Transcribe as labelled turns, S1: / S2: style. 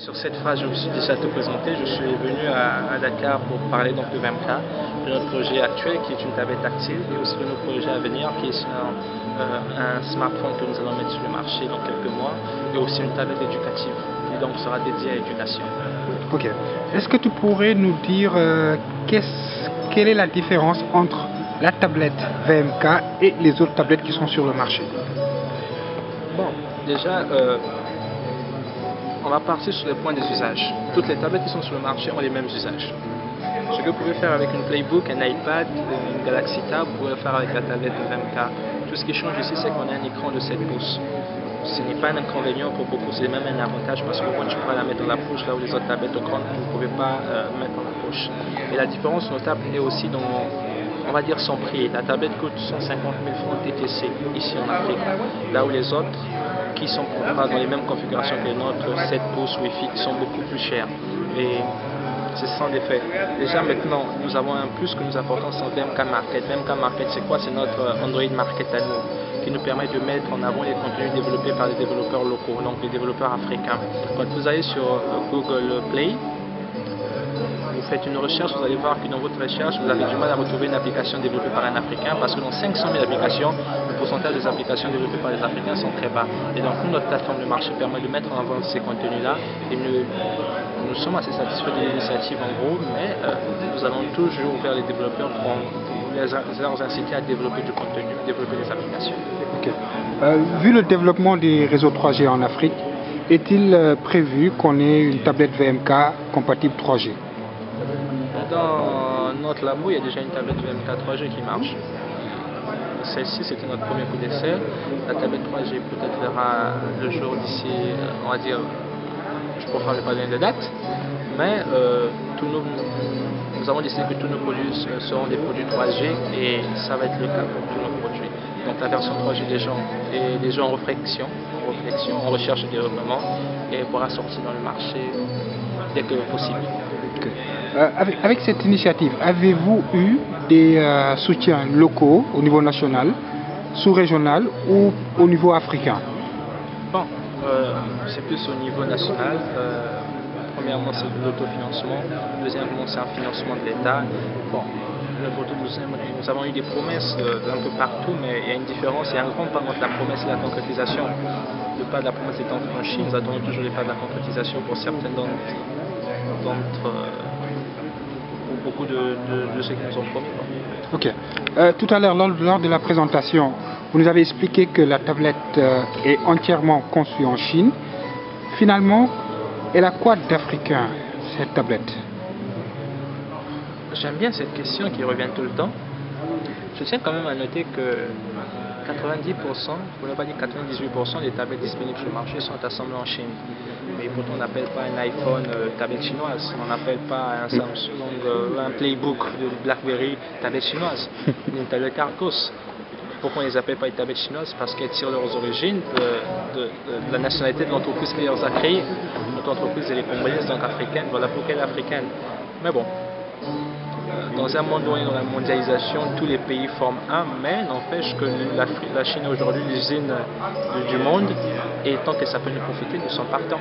S1: Sur cette phrase, je me suis déjà tout présenté. Je suis venu à Dakar pour parler donc de VMK, de notre projet actuel qui est une tablette tactile et aussi de notre projet à venir qui est un smartphone que nous allons mettre sur le marché dans quelques mois et aussi une tablette éducative qui donc sera dédiée à l'éducation.
S2: Ok. Est-ce que tu pourrais nous dire quelle est la différence entre la tablette VMK et les autres tablettes qui sont sur le marché?
S1: Bon, déjà, on va partir sur les points des usages. Toutes les tablettes qui sont sur le marché ont les mêmes usages. Ce que vous pouvez faire avec une Playbook, un iPad, une Galaxy Tab, vous pouvez le faire avec la tablette de VMK. Tout ce qui change ici, c'est qu'on a un écran de 7 pouces. Ce n'est pas un inconvénient pour beaucoup, c'est même un avantage parce que quand tu peux la mettre dans la poche, là où les autres tablettes grandes, vous ne pouvez pas mettre dans la poche. Et la différence notable est aussi dans, on va dire, son prix. La tablette coûte 150 000 francs TTC ici en Afrique, là où les autres, qui sont pas dans les mêmes configurations que les nôtres, 7 pouces Wi-Fi, sont beaucoup plus chers. Et c'est sans défait. Déjà maintenant, nous avons un plus que nous apportons sur VMK Market. VMK Market, c'est quoi? C'est notre Android Market à nous, qui nous permet de mettre en avant les contenus développés par les développeurs locaux, donc les développeurs africains. Quand vous allez sur Google Play, vous faites une recherche, vous allez voir que dans votre recherche, vous avez du mal à retrouver une application développée par un Africain parce que dans 500 000 applications, le pourcentage des applications développées par les Africains sont très bas. Et donc, notre plateforme de marché permet de mettre en avant ces contenus-là et nous sommes assez satisfaits de l'initiative en gros, mais nous allons toujours vers les développeurs pour les inciter à développer du contenu, à développer des applications.
S2: Okay. Vu le développement des réseaux 3G en Afrique, est-il prévu qu'on ait une tablette VMK compatible 3G?
S1: Dans notre labo, il y a déjà une tablette VMK 3G qui marche. Celle-ci, c'était notre premier coup d'essai. La tablette 3G peut-être verra le jour d'ici, on va dire, je préfère ne pas donner de date, mais nous avons décidé que tous nos produits seront des produits 3G et ça va être le cas pour tous nos produits. Donc la version 3G est déjà en réflexion, en recherche de développement et pourra sortir dans le marché dès que possible.
S2: Okay. Avec cette initiative, avez-vous eu des soutiens locaux au niveau national, sous-régional ou au niveau africain?
S1: Bon, c'est plus au niveau national. Premièrement, c'est de l'autofinancement. Deuxièmement, c'est un financement de l'État. Bon, nous avons eu des promesses un peu partout, mais il y a une différence, il y a un grand pas entre la promesse et la concrétisation. Le pas de la promesse étant franchi, nous attendons toujours les pas de la concrétisation pour certains beaucoup de ce qu'ils nous ont promis.
S2: Ok. Tout à l'heure, lors de la présentation, vous nous avez expliqué que la tablette est entièrement conçue en Chine. Finalement, elle a quoi d'africain, cette tablette?
S1: J'aime bien cette question qui revient tout le temps. Je tiens quand même à noter que 90%, pour ne pas dire 98% des tablettes disponibles sur le marché sont assemblées en Chine. Mais pourtant on n'appelle pas un iPhone tablette chinoise, on n'appelle pas un Samsung, un Playbook de BlackBerry tablette chinoise, une tablette Arcos. Pourquoi on ne les appelle pas les tablettes chinoises? Parce qu'elles tirent leurs origines de la nationalité de l'entreprise qui les a créées. Notre entreprise elle est congolaise, donc africaine, voilà pourquoi elle est africaine. Mais bon, dans un monde où on est dans la mondialisation, tous les pays forment un, mais n'empêche que la Chine est aujourd'hui l'usine du monde, et tant que ça peut nous profiter, nous sommes partants.